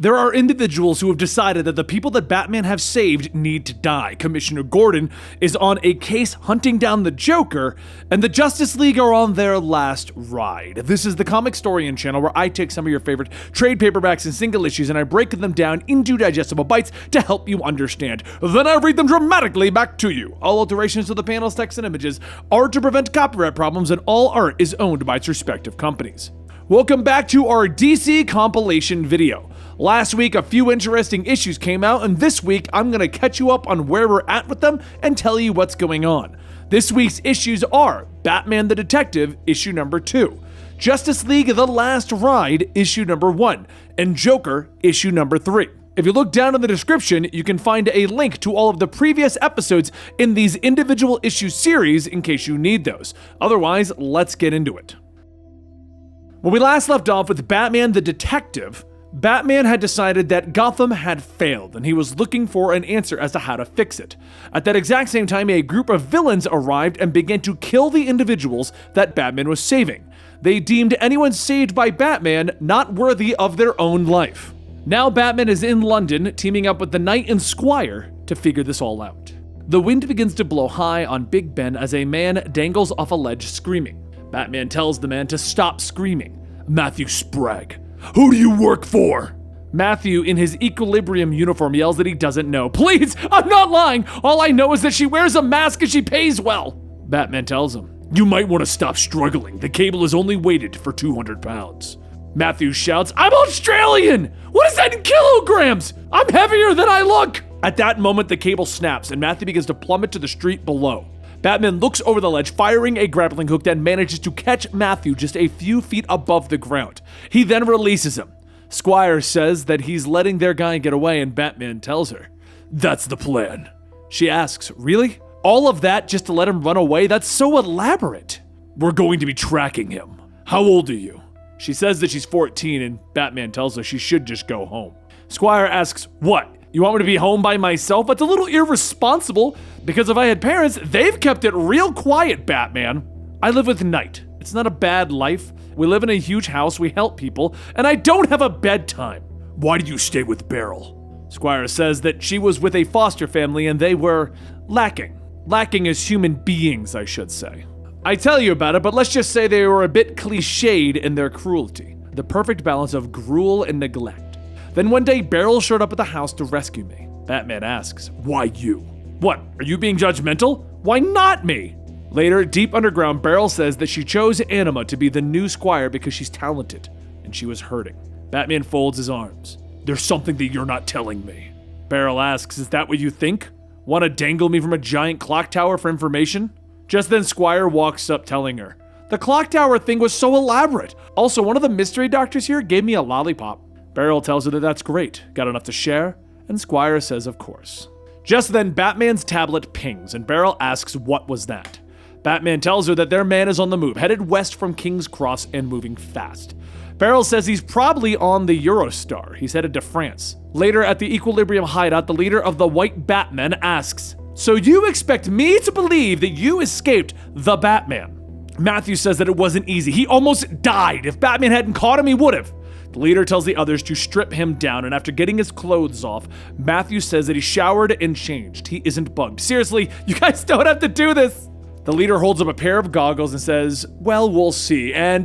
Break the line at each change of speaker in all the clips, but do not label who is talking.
There are individuals who have decided that the people that Batman have saved need to die. Commissioner Gordon is on a case hunting down the Joker, and the Justice League are on their last ride. This is the Comicstorian channel where I take some of your favorite trade paperbacks and single issues and I break them down into digestible bites to help you understand. Then I read them dramatically back to you. All alterations to the panels, text, and images are to prevent copyright problems, and all art is owned by its respective companies. Welcome back to our DC compilation video. Last week, a few interesting issues came out, and this week, I'm going to catch you up on where we're at with them and tell you what's going on. This week's issues are Batman the Detective, issue number 2, Justice League The Last Ride, issue number 1, and Joker, issue number 3. If you look down in the description, you can find a link to all of the previous episodes in these individual issue series in case you need those. Otherwise, let's get into it. When we last left off with Batman the Detective, Batman had decided that Gotham had failed, and he was looking for an answer as to how to fix it. At that exact same time, a group of villains arrived and began to kill the individuals that Batman was saving. They deemed anyone saved by Batman not worthy of their own life. Now Batman is in London, teaming up with the Knight and Squire to figure this all out. The wind begins to blow high on Big Ben as a man dangles off a ledge screaming. Batman tells the man to stop screaming. Matthew Sprague. Who do you work for? Matthew, in his Equilibrium uniform, yells that he doesn't know. Please, I'm not lying. All I know is that she wears a mask and she pays well. Batman tells him, you might want to stop struggling. The cable is only weighted for 200 pounds. Matthew shouts, I'm Australian! What is that in kilograms? I'm heavier than I look! At that moment, the cable snaps and Matthew begins to plummet to the street below. Batman looks over the ledge, firing a grappling hook that manages to catch Matthew just a few feet above the ground. He then releases him. Squire says that he's letting their guy get away, and Batman tells her, that's the plan. She asks, really? All of that just to let him run away? That's so elaborate. We're going to be tracking him. How old are you? She says that she's 14, and Batman tells her she should just go home. Squire asks, what? You want me to be home by myself? That's a little irresponsible, because if I had parents, they've kept it real quiet, Batman. I live with Knight. It's not a bad life. We live in a huge house, we help people, and I don't have a bedtime. Why do you stay with Beryl? Squire says that she was with a foster family and they were lacking. Lacking as human beings, I should say. I tell you about it, but let's just say they were a bit cliched in their cruelty. The perfect balance of gruel and neglect. Then one day, Beryl showed up at the house to rescue me. Batman asks, why you? What, are you being judgmental? Why not me? Later, deep underground, Beryl says that she chose Anima to be the new Squire because she's talented, and she was hurting. Batman folds his arms. There's something that you're not telling me. Beryl asks, is that what you think? Want to dangle me from a giant clock tower for information? Just then, Squire walks up telling her, the clock tower thing was so elaborate. Also, one of the mystery doctors here gave me a lollipop. Beryl tells her that that's great. Got enough to share? And Squire says, of course. Just then, Batman's tablet pings, and Beryl asks what was that. Batman tells her that their man is on the move, headed west from King's Cross and moving fast. Beryl says he's probably on the Eurostar. He's headed to France. Later, at the Equilibrium hideout, the leader of the White Batmen asks, so you expect me to believe that you escaped the Batman? Matthew says that it wasn't easy. He almost died. If Batman hadn't caught him, he would have. The leader tells the others to strip him down, and after getting his clothes off, Matthew says that he showered and changed. He isn't bugged. Seriously, you guys don't have to do this. The leader holds up a pair of goggles and says, well, we'll see. And,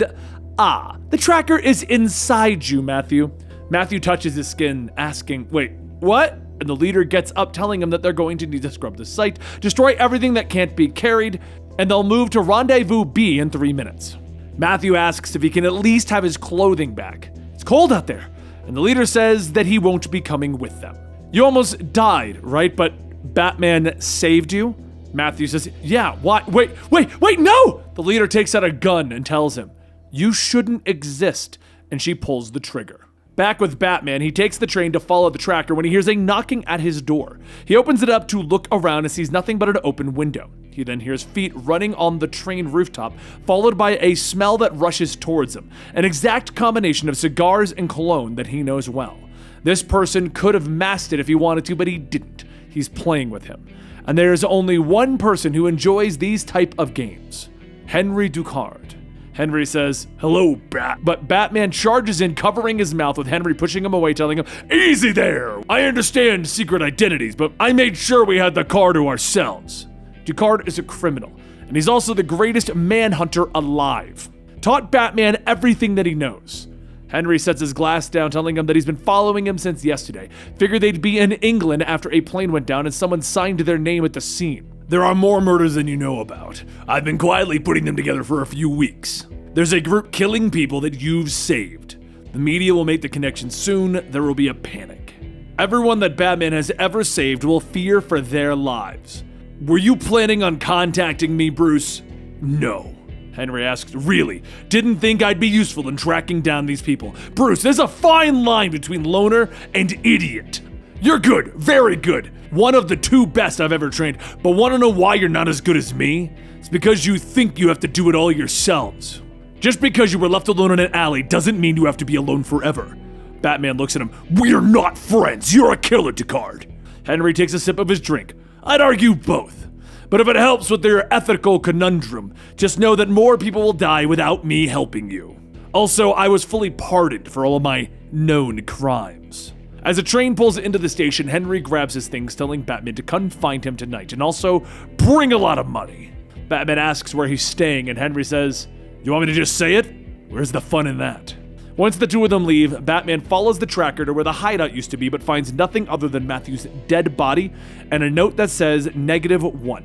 the tracker is inside you, Matthew. Matthew touches his skin, asking, wait, what? And the leader gets up, telling him that they're going to need to scrub the site, destroy everything that can't be carried, and they'll move to Rendezvous B in 3 minutes. Matthew asks if he can at least have his clothing back. It's cold out there, and the leader says that he won't be coming with them. You almost died, right? But Batman saved you? Matthew says, yeah, why? Wait, no! The leader takes out a gun and tells him, you shouldn't exist, and she pulls the trigger. Back with Batman, he takes the train to follow the tracker when he hears a knocking at his door. He opens it up to look around and sees nothing but an open window. He then hears feet running on the train rooftop, followed by a smell that rushes towards him, an exact combination of cigars and cologne that he knows well. This person could have masked it if he wanted to, but he didn't. He's playing with him. And there is only one person who enjoys these type of games, Henry Ducard. Henry says, "Hello, Bat." But Batman charges in, covering his mouth, with Henry pushing him away, telling him, "Easy there! I understand secret identities, but I made sure we had the car to ourselves." Ducard is a criminal, and he's also the greatest manhunter alive. Taught Batman everything that he knows. Henry sets his glass down, telling him that he's been following him since yesterday. Figured they'd be in England after a plane went down and someone signed their name at the scene. "There are more murders than you know about. I've been quietly putting them together for a few weeks. There's a group killing people that you've saved. The media will make the connection soon. There will be a panic. Everyone that Batman has ever saved will fear for their lives. Were you planning on contacting me, Bruce?" "No." Henry asks, "Really? Didn't think I'd be useful in tracking down these people." "Bruce, there's a fine line between loner and idiot. You're good, very good. One of the 2 best I've ever trained, but wanna know why you're not as good as me? It's because you think you have to do it all yourselves. Just because you were left alone in an alley doesn't mean you have to be alone forever." Batman looks at him. "We're not friends. You're a killer, Ducard." Henry takes a sip of his drink. "I'd argue both. But if it helps with your ethical conundrum, just know that more people will die without me helping you. Also, I was fully pardoned for all of my known crimes." As a train pulls into the station, Henry grabs his things, telling Batman to come find him tonight and also bring a lot of money. Batman asks where he's staying, and Henry says, "You want me to just say it? Where's the fun in that?" Once the 2 of them leave, Batman follows the tracker to where the hideout used to be, but finds nothing other than Matthew's dead body and a note that says -1.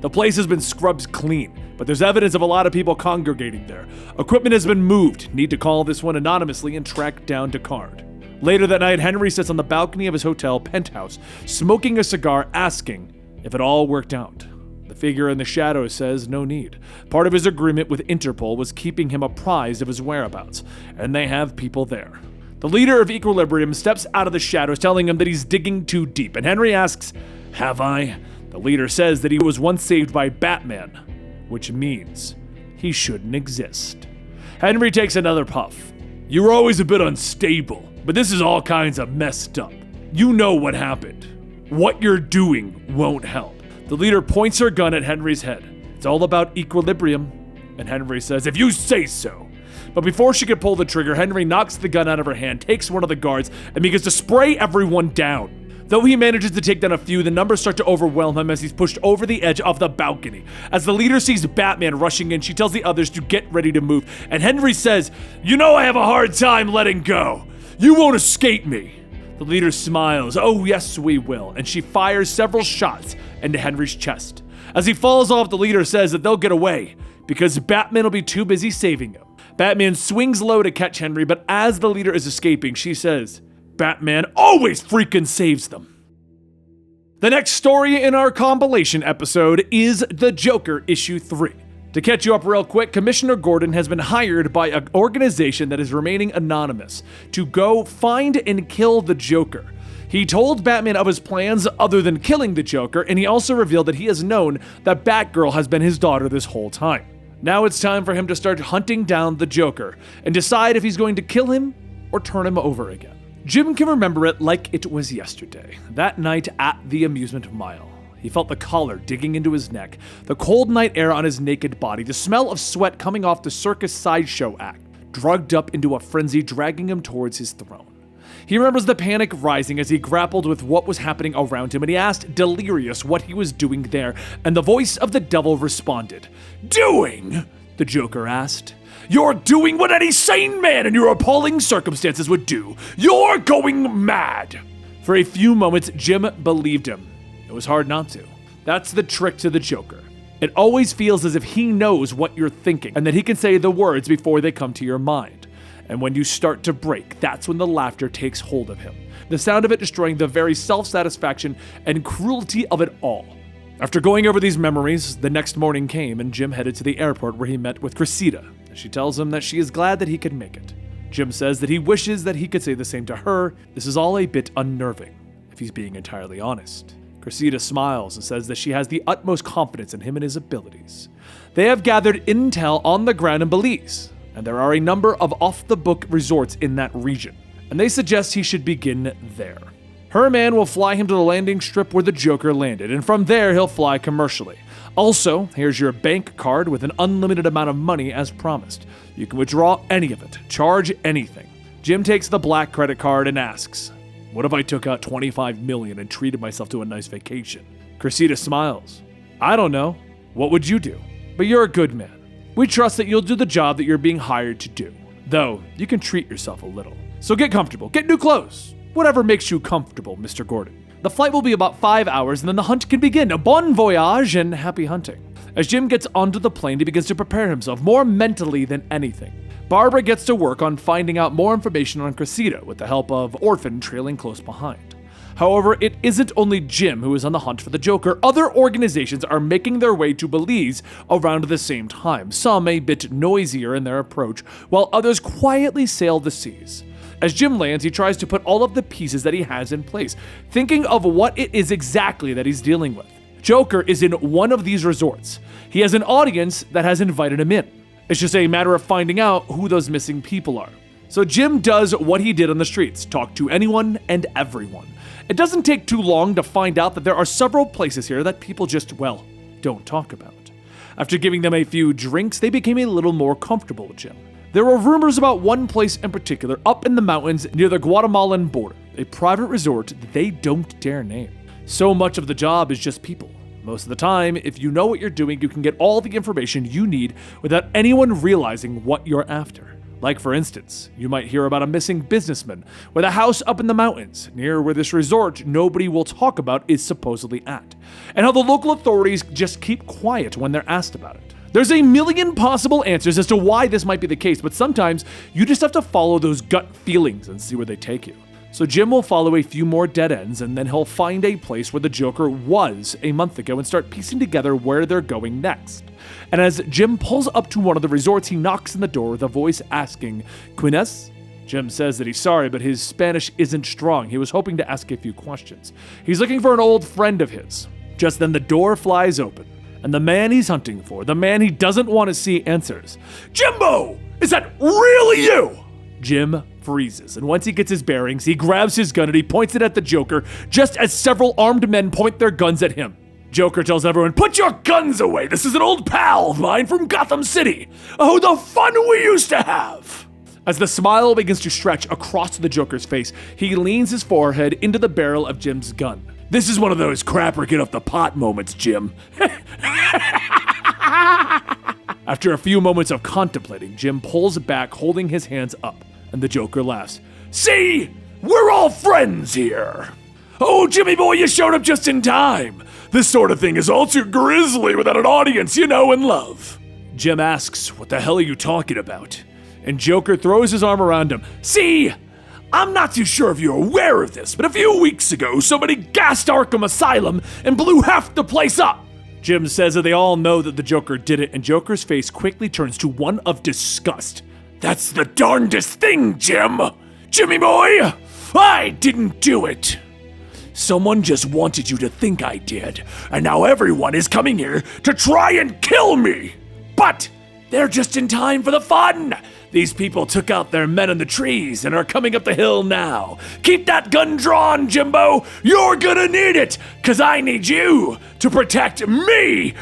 The place has been scrubbed clean, but there's evidence of a lot of people congregating there. Equipment has been moved. Need to call this one anonymously and track down Ducard. Later that night, Henry sits on the balcony of his hotel penthouse, smoking a cigar, asking if it all worked out. The figure in the shadows says no need. Part of his agreement with Interpol was keeping him apprised of his whereabouts, and they have people there. The leader of Equilibrium steps out of the shadows, telling him that he's digging too deep, and Henry asks, "Have I?" The leader says that he was once saved by Batman, which means he shouldn't exist. Henry takes another puff. "You were always a bit unstable, but this is all kinds of messed up. You know what happened. What you're doing won't help." The leader points her gun at Henry's head. "It's all about equilibrium." And Henry says, "If you say so." But before she could pull the trigger, Henry knocks the gun out of her hand, takes one of the guards, and begins to spray everyone down. Though he manages to take down a few, the numbers start to overwhelm him as he's pushed over the edge of the balcony. As the leader sees Batman rushing in, she tells the others to get ready to move, and Henry says, "You know I have a hard time letting go. You won't escape me." The leader smiles. "Oh yes, we will," and she fires several shots into Henry's chest. As he falls off, the leader says that they'll get away, because Batman will be too busy saving him. Batman swings low to catch Henry, but as the leader is escaping, she says, "Batman always freaking saves them." The next story in our compilation episode is The Joker Issue 3. To catch you up real quick, Commissioner Gordon has been hired by an organization that is remaining anonymous to go find and kill the Joker. He told Batman of his plans other than killing the Joker, and he also revealed that he has known that Batgirl has been his daughter this whole time. Now it's time for him to start hunting down the Joker and decide if he's going to kill him or turn him over again. Jim can remember it like it was yesterday, that night at the amusement mile. He felt the collar digging into his neck, the cold night air on his naked body, the smell of sweat coming off the circus sideshow act, drugged up into a frenzy dragging him towards his throne. He remembers the panic rising as he grappled with what was happening around him, and he asked Delirious what he was doing there, and the voice of the devil responded. "Doing?" the Joker asked. "You're doing what any sane man in your appalling circumstances would do. You're going mad." For a few moments, Jim believed him. It was hard not to. That's the trick to the Joker. It always feels as if he knows what you're thinking, and that he can say the words before they come to your mind. And when you start to break, that's when the laughter takes hold of him. The sound of it destroying the very self-satisfaction and cruelty of it all. After going over these memories, the next morning came and Jim headed to the airport where he met with Cressida. She tells him that she is glad that he could make it. Jim says that he wishes that he could say the same to her. This is all a bit unnerving, if he's being entirely honest. Cressida smiles and says that she has the utmost confidence in him and his abilities. They have gathered intel on the ground in Belize, and there are a number of off-the-book resorts in that region, and they suggest he should begin there. Her man will fly him to the landing strip where the Joker landed, and from there he'll fly commercially. Also, here's your bank card with an unlimited amount of money as promised. You can withdraw any of it, charge anything. Jim takes the black credit card and asks, "What if I took out $25 million and treated myself to a nice vacation?" Cressida smiles. "I don't know. What would you do? But you're a good man. We trust that you'll do the job that you're being hired to do. Though, you can treat yourself a little. So get comfortable, get new clothes. Whatever makes you comfortable, Mr. Gordon. The flight will be about 5 hours and then the hunt can begin. A bon voyage and happy hunting." As Jim gets onto the plane, he begins to prepare himself, more mentally than anything. Barbara gets to work on finding out more information on Cressida with the help of Orphan trailing close behind. However, it isn't only Jim who is on the hunt for the Joker. Other organizations are making their way to Belize around the same time, some a bit noisier in their approach, while others quietly sail the seas. As Jim lands, he tries to put all of the pieces that he has in place, thinking of what it is exactly that he's dealing with. Joker is in one of these resorts. He has an audience that has invited him in. It's just a matter of finding out who those missing people are. So Jim does what he did on the streets, talk to anyone and everyone. It doesn't take too long to find out that there are several places here that people just, well, don't talk about. After giving them a few drinks, they became a little more comfortable with Jim. There were rumors about one place in particular up in the mountains near the Guatemalan border, a private resort that they don't dare name. So much of the job is just people. Most of the time, if you know what you're doing, you can get all the information you need without anyone realizing what you're after. Like for instance, you might hear about a missing businessman with a house up in the mountains near where this resort nobody will talk about is supposedly at, and how the local authorities just keep quiet when they're asked about it. There's a million possible answers as to why this might be the case, but sometimes you just have to follow those gut feelings and see where they take you. So Jim will follow a few more dead ends, and then he'll find a place where the Joker was a month ago and start piecing together where they're going next. And as Jim pulls up to one of the resorts, he knocks on the door with a voice asking, "Quines?" Jim says that he's sorry, but his Spanish isn't strong. He was hoping to ask a few questions. He's looking for an old friend of his. Just then the door flies open, and the man he's hunting for, the man he doesn't want to see, answers, "Jimbo! Is that really you?" Jim freezes, and once he gets his bearings, he grabs his gun and he points it at the Joker, just as several armed men point their guns at him. Joker tells everyone, "Put your guns away! This is an old pal of mine from Gotham City! Oh, the fun we used to have!" As the smile begins to stretch across the Joker's face, he leans his forehead into the barrel of Jim's gun. "This is one of those crap or get off the pot moments, Jim." After a few moments of contemplating, Jim pulls back, holding his hands up, and the Joker laughs. "See? We're all friends here." "Oh, Jimmy boy, you showed up just in time. This sort of thing is all too grisly without an audience, you know, and love." Jim asks, "What the hell are you talking about?" And Joker throws his arm around him. "See, I'm not too sure if you're aware of this, but a few weeks ago, somebody gassed Arkham Asylum and blew half the place up." Jim says that they all know that the Joker did it, and Joker's face quickly turns to one of disgust. "That's the darndest thing, Jim! Jimmy boy, I didn't do it! Someone just wanted you to think I did, and now everyone is coming here to try and kill me! But they're just in time for the fun! These people took out their men in the trees and are coming up the hill now. Keep that gun drawn, Jimbo! You're gonna need it, 'cause I need you to protect me!"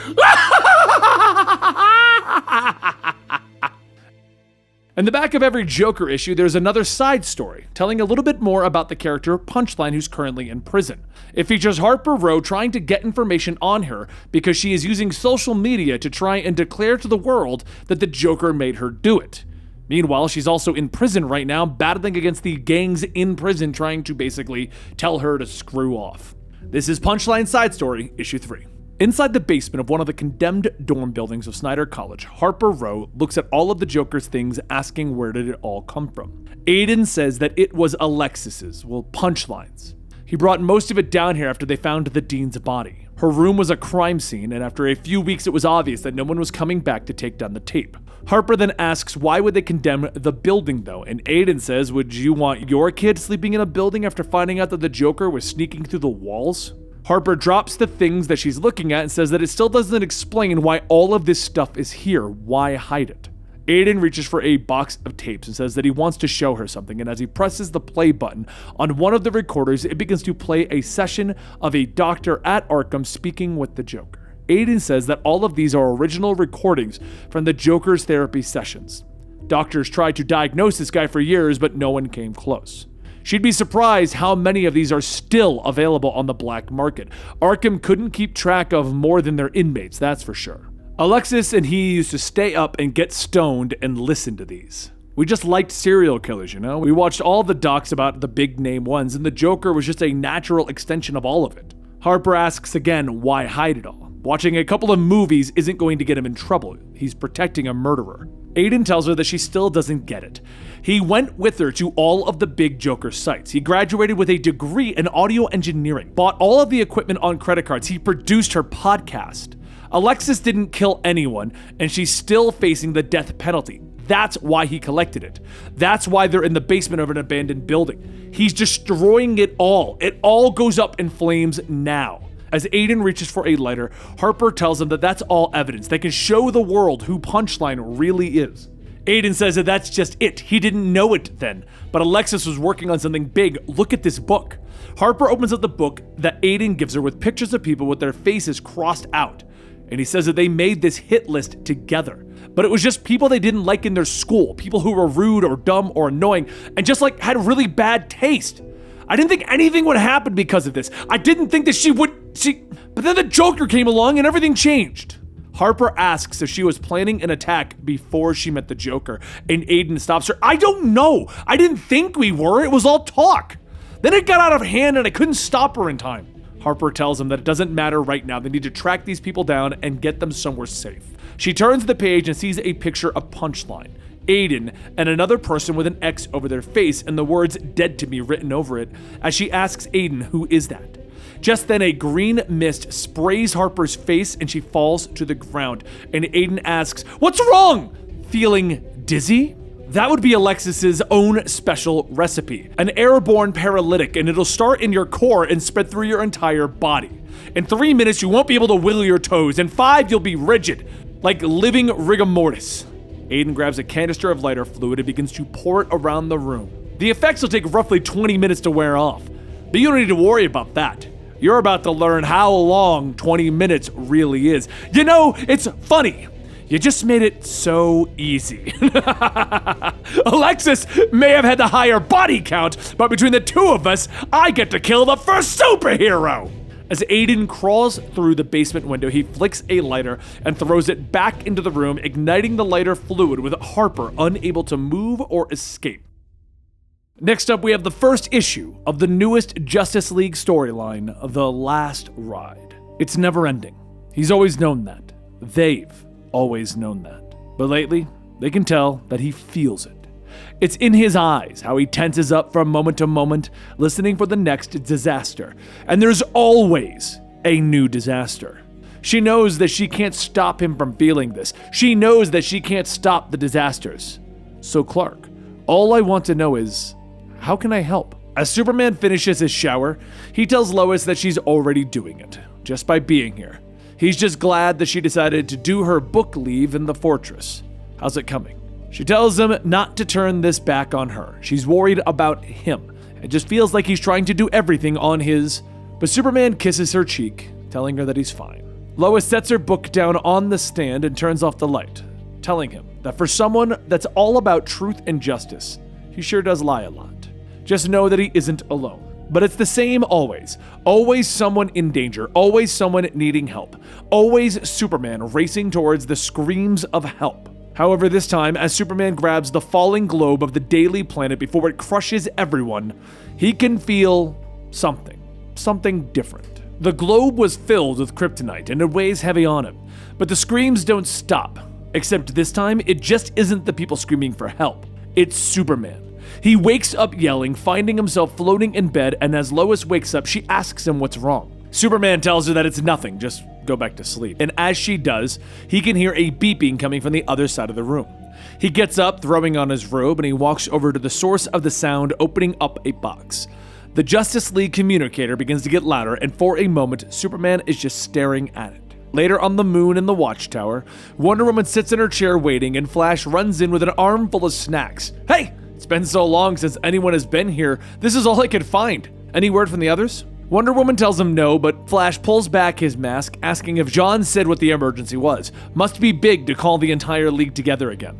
In the back of every Joker issue, there's another side story, telling a little bit more about the character Punchline, who's currently in prison. It features Harper Row trying to get information on her because she is using social media to try and declare to the world that the Joker made her do it. Meanwhile, she's also in prison right now, battling against the gangs in prison trying to basically tell her to screw off. This is Punchline Side Story, Issue 3. Inside the basement of one of the condemned dorm buildings of Snyder College, Harper Row looks at all of the Joker's things, asking where did it all come from. Aiden says that it was Alexis's, Punchline's. He brought most of it down here after they found the dean's body. Her room was a crime scene, and after a few weeks it was obvious that no one was coming back to take down the tape. Harper then asks why would they condemn the building though, and Aiden says, "Would you want your kid sleeping in a building after finding out that the Joker was sneaking through the walls?" Harper drops the things that she's looking at and says that it still doesn't explain why all of this stuff is here. Why hide it? Aiden reaches for a box of tapes and says that he wants to show her something, and as he presses the play button on one of the recorders, it begins to play a session of a doctor at Arkham speaking with the Joker. Aiden says that all of these are original recordings from the Joker's therapy sessions. Doctors tried to diagnose this guy for years, but no one came close. She'd be surprised how many of these are still available on the black market. Arkham couldn't keep track of more than their inmates, that's for sure. Alexis and he used to stay up and get stoned and listen to these. We just liked serial killers, you know? We watched all the docs about the big name ones, and the Joker was just a natural extension of all of it. Harper asks again, why hide it all? Watching a couple of movies isn't going to get him in trouble. He's protecting a murderer. Aiden tells her that she still doesn't get it. He went with her to all of the big Joker sites. He graduated with a degree in audio engineering, bought all of the equipment on credit cards. He produced her podcast. Alexis didn't kill anyone, and she's still facing the death penalty. That's why he collected it. That's why they're in the basement of an abandoned building. He's destroying it all. It all goes up in flames now. As Aiden reaches for a lighter, Harper tells him that that's all evidence that can show the world who Punchline really is. Aiden says that that's just it. He didn't know it then, but Alexis was working on something big. Look at this book. Harper opens up the book that Aiden gives her with pictures of people with their faces crossed out, and he says that they made this hit list together. But it was just people they didn't like in their school, people who were rude or dumb or annoying, and just like had really bad taste. I didn't think anything would happen because of this. I didn't think that but then the Joker came along and everything changed. Harper asks if she was planning an attack before she met the Joker, and Aiden stops her. I don't know. I didn't think we were. It was all talk. Then it got out of hand and I couldn't stop her in time. Harper tells him that it doesn't matter right now. They need to track these people down and get them somewhere safe. She turns the page and sees a picture of Punchline, Aiden, and another person with an X over their face and the words "dead to me" written over it, as she asks Aiden, who is that? Just then a green mist sprays Harper's face and she falls to the ground, and Aiden asks, "What's wrong? Feeling dizzy?" That would be Alexis's own special recipe, an airborne paralytic, and it'll start in your core and spread through your entire body. In 3 minutes, you won't be able to wiggle your toes. In 5, you'll be rigid, like living rigor mortis. Aiden grabs a canister of lighter fluid and begins to pour it around the room. The effects will take roughly 20 minutes to wear off, but you don't need to worry about that. You're about to learn how long 20 minutes really is. You know, it's funny. You just made it so easy. Alexis may have had the higher body count, but between the two of us, I get to kill the first superhero. As Aiden crawls through the basement window, he flicks a lighter and throws it back into the room, igniting the lighter fluid with Harper unable to move or escape. Next up, we have the first issue of the newest Justice League storyline, The Last Ride. It's never ending. He's always known that. They've always known that. But lately, they can tell that he feels it. It's in his eyes, how he tenses up from moment to moment, listening for the next disaster. And there's always a new disaster. She knows that she can't stop him from feeling this. She knows that she can't stop the disasters. So Clark, all I want to know is, how can I help? As Superman finishes his shower, he tells Lois that she's already doing it, just by being here. He's just glad that she decided to do her book leave in the fortress. How's it coming? She tells him not to turn this back on her. She's worried about him. It just feels like he's trying to do everything on his. But Superman kisses her cheek, telling her that he's fine. Lois sets her book down on the stand and turns off the light, telling him that for someone that's all about truth and justice, he sure does lie a lot. Just know that he isn't alone. But it's the same always. Always someone in danger. Always someone needing help. Always Superman racing towards the screams of help. However, this time, as Superman grabs the falling globe of the Daily Planet before it crushes everyone, he can feel something. Something different. The globe was filled with kryptonite and it weighs heavy on him. But the screams don't stop. Except this time, it just isn't the people screaming for help. It's Superman. He wakes up yelling, finding himself floating in bed, and as Lois wakes up, she asks him what's wrong. Superman tells her that it's nothing, just go back to sleep. And as she does, he can hear a beeping coming from the other side of the room. He gets up, throwing on his robe, and he walks over to the source of the sound, opening up a box. The Justice League communicator begins to get louder, and for a moment, Superman is just staring at it. Later on the moon in the watchtower, Wonder Woman sits in her chair waiting, and Flash runs in with an armful of snacks. Hey! It's been so long since anyone has been here, this is all I could find. Any word from the others? Wonder Woman tells him no, but Flash pulls back his mask, asking if John said what the emergency was. Must be big to call the entire League together again.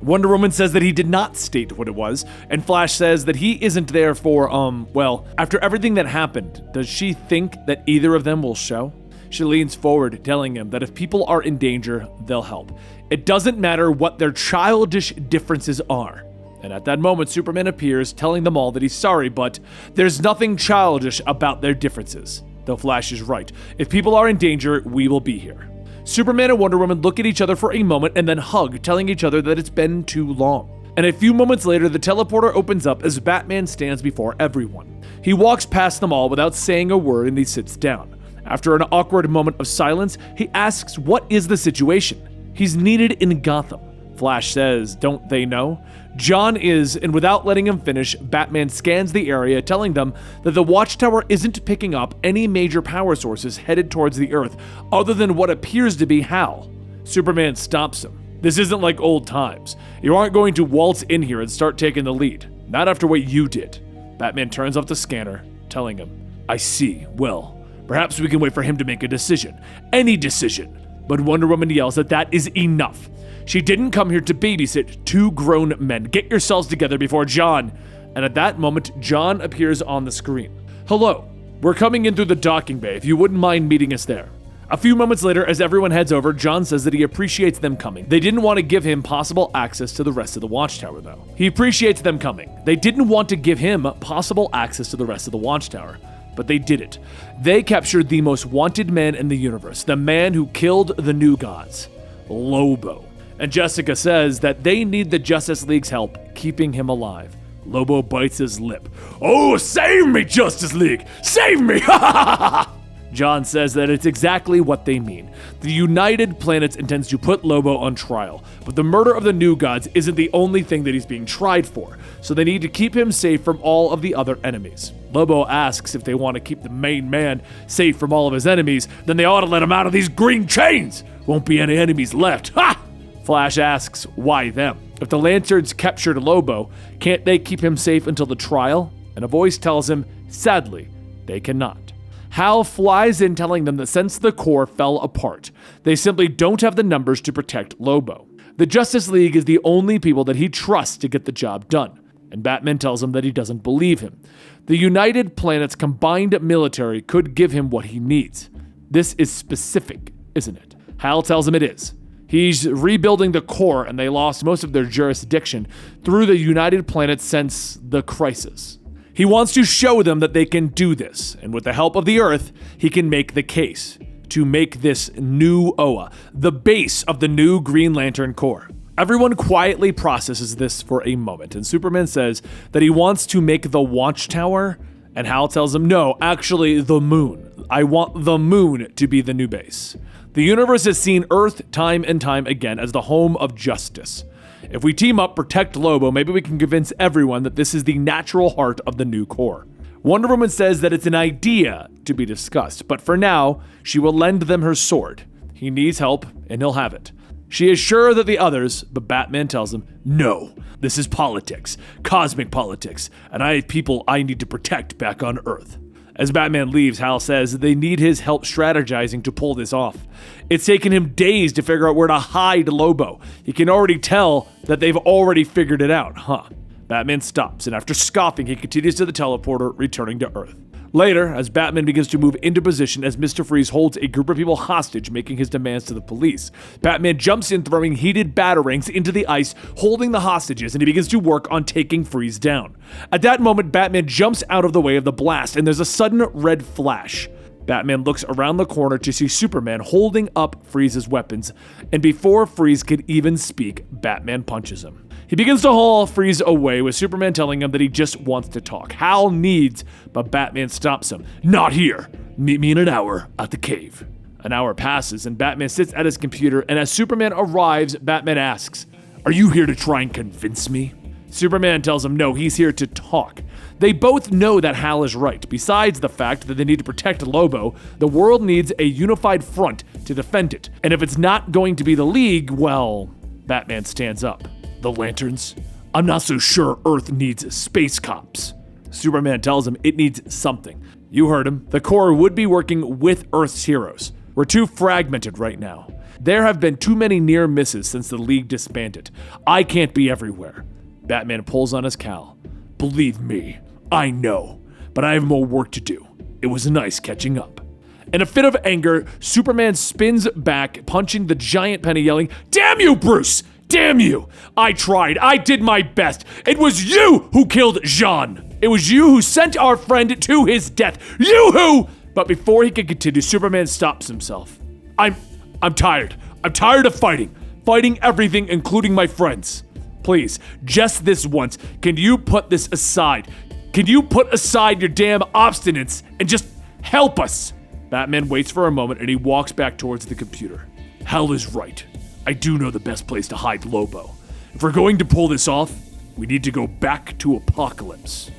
Wonder Woman says that he did not state what it was, and Flash says that he isn't there for, well, after everything that happened, does she think that either of them will show? She leans forward, telling him that if people are in danger, they'll help. It doesn't matter what their childish differences are. And at that moment, Superman appears, telling them all that he's sorry, but there's nothing childish about their differences. Though Flash is right. If people are in danger, we will be here. Superman and Wonder Woman look at each other for a moment and then hug, telling each other that it's been too long. And a few moments later, the teleporter opens up as Batman stands before everyone. He walks past them all without saying a word and he sits down. After an awkward moment of silence, he asks what is the situation. He's needed in Gotham. Flash says, don't they know? John is, and without letting him finish, Batman scans the area, telling them that the Watchtower isn't picking up any major power sources headed towards the Earth, other than what appears to be Hal. Superman stops him. This isn't like old times. You aren't going to waltz in here and start taking the lead. Not after what you did. Batman turns off the scanner, telling him, I see. Well, perhaps we can wait for him to make a decision. Any decision. But Wonder Woman yells that is enough. She didn't come here to babysit two grown men. Get yourselves together before John. And at that moment, John appears on the screen. Hello, we're coming in through the docking bay, if you wouldn't mind meeting us there. A few moments later, as everyone heads over, John says that he appreciates them coming. They didn't want to give him possible access to the rest of the Watchtower, though. He appreciates them coming. They didn't want to give him possible access to the rest of the Watchtower. But they did it. They captured the most wanted man in the universe, the man who killed the New Gods, Lobo. And Jessica says that they need the Justice League's help keeping him alive. Lobo bites his lip. Oh, save me, Justice League! Save me! John says that it's exactly what they mean. The United Planets intends to put Lobo on trial, but the murder of the New Gods isn't the only thing that he's being tried for, so they need to keep him safe from all of the other enemies. Lobo asks if they want to keep the main man safe from all of his enemies, then they ought to let him out of these green chains! Won't be any enemies left, ha! Flash asks, why them? If the Lanterns captured Lobo, can't they keep him safe until the trial? And a voice tells him, sadly, they cannot. Hal flies in telling them that since the Corps fell apart, they simply don't have the numbers to protect Lobo. The Justice League is the only people that he trusts to get the job done. And Batman tells him that he doesn't believe him. The United Planets' combined military could give him what he needs. This is specific, isn't it? Hal tells him it is. He's rebuilding the Corps, and they lost most of their jurisdiction through the United Planets since the crisis. He wants to show them that they can do this, and with the help of the Earth, he can make the case to make this new OA, the base of the new Green Lantern Corps. Everyone quietly processes this for a moment, and Superman says that he wants to make the Watchtower, and Hal tells him, no, actually the moon. I want the moon to be the new base. The universe has seen Earth time and time again as the home of justice. If we team up, protect Lobo, maybe we can convince everyone that this is the natural heart of the new Corps. Wonder Woman says that it's an idea to be discussed, but for now, she will lend them her sword. He needs help, and he'll have it. She is sure that the others, but Batman tells him, no, this is politics, cosmic politics, and I have people I need to protect back on Earth. As Batman leaves, Hal says they need his help strategizing to pull this off. It's taken him days to figure out where to hide Lobo. He can already tell that they've already figured it out, huh? Batman stops, and after scoffing, he continues to the teleporter, returning to Earth. Later, as Batman begins to move into position as Mr. Freeze holds a group of people hostage, making his demands to the police, Batman jumps in, throwing heated batarangs into the ice, holding the hostages, and he begins to work on taking Freeze down. At that moment, Batman jumps out of the way of the blast, and there's a sudden red flash. Batman looks around the corner to see Superman holding up Freeze's weapons, and before Freeze could even speak, Batman punches him. He begins to haul Freeze away, with Superman telling him that he just wants to talk. Hal needs, but Batman stops him. Not here. Meet me in an hour at the cave. An hour passes, and Batman sits at his computer, and as Superman arrives, Batman asks, are you here to try and convince me? Superman tells him no, he's here to talk. They both know that Hal is right. Besides the fact that they need to protect Lobo, the world needs a unified front to defend it. And if it's not going to be the League, well, Batman stands up. The Lanterns? I'm not so sure Earth needs space cops. Superman tells him it needs something. You heard him. The Corps would be working with Earth's heroes. We're too fragmented right now. There have been too many near misses since the League disbanded. I can't be everywhere. Batman pulls on his cowl. Believe me, I know, but I have more work to do. It was nice catching up. In a fit of anger, Superman spins back, punching the giant penny, yelling, Damn you, Bruce! Damn you! I tried. I did my best. It was you who killed Jean. It was you who sent our friend to his death. You who... But before he could continue, Superman stops himself. I'm tired. I'm tired of fighting. Fighting everything, including my friends. Please, just this once, can you put this aside? Can you put aside your damn obstinance and just help us? Batman waits for a moment and he walks back towards the computer. Hal is right. I do know the best place to hide Lobo. If we're going to pull this off, we need to go back to Apocalypse.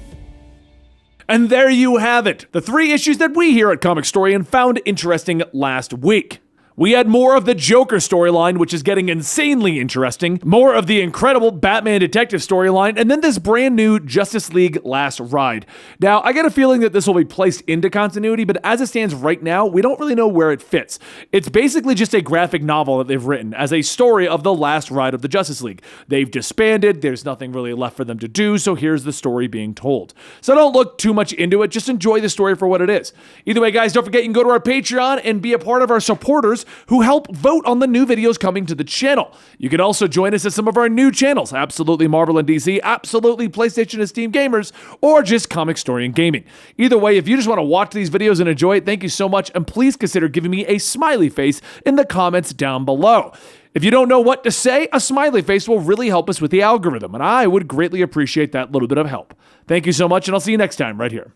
And there you have it, the 3 issues that we here at Comicstorian found interesting last week. We had more of the Joker storyline, which is getting insanely interesting, more of the incredible Batman Detective storyline, and then this brand new Justice League Last Ride. Now, I get a feeling that this will be placed into continuity, but as it stands right now, we don't really know where it fits. It's basically just a graphic novel that they've written as a story of the last ride of the Justice League. They've disbanded, there's nothing really left for them to do, so here's the story being told. So don't look too much into it, just enjoy the story for what it is. Either way, guys, don't forget you can go to our Patreon and be a part of our supporters who help vote on the new videos coming to the channel. You can also join us at some of our new channels, Absolutely Marvel and DC, Absolutely PlayStation and Steam Gamers, or just Comicstorian Gaming. Either way, if you just want to watch these videos and enjoy it, thank you so much, and please consider giving me a smiley face in the comments down below. If you don't know what to say, a smiley face will really help us with the algorithm, and I would greatly appreciate that little bit of help. Thank you so much, and I'll see you next time right here.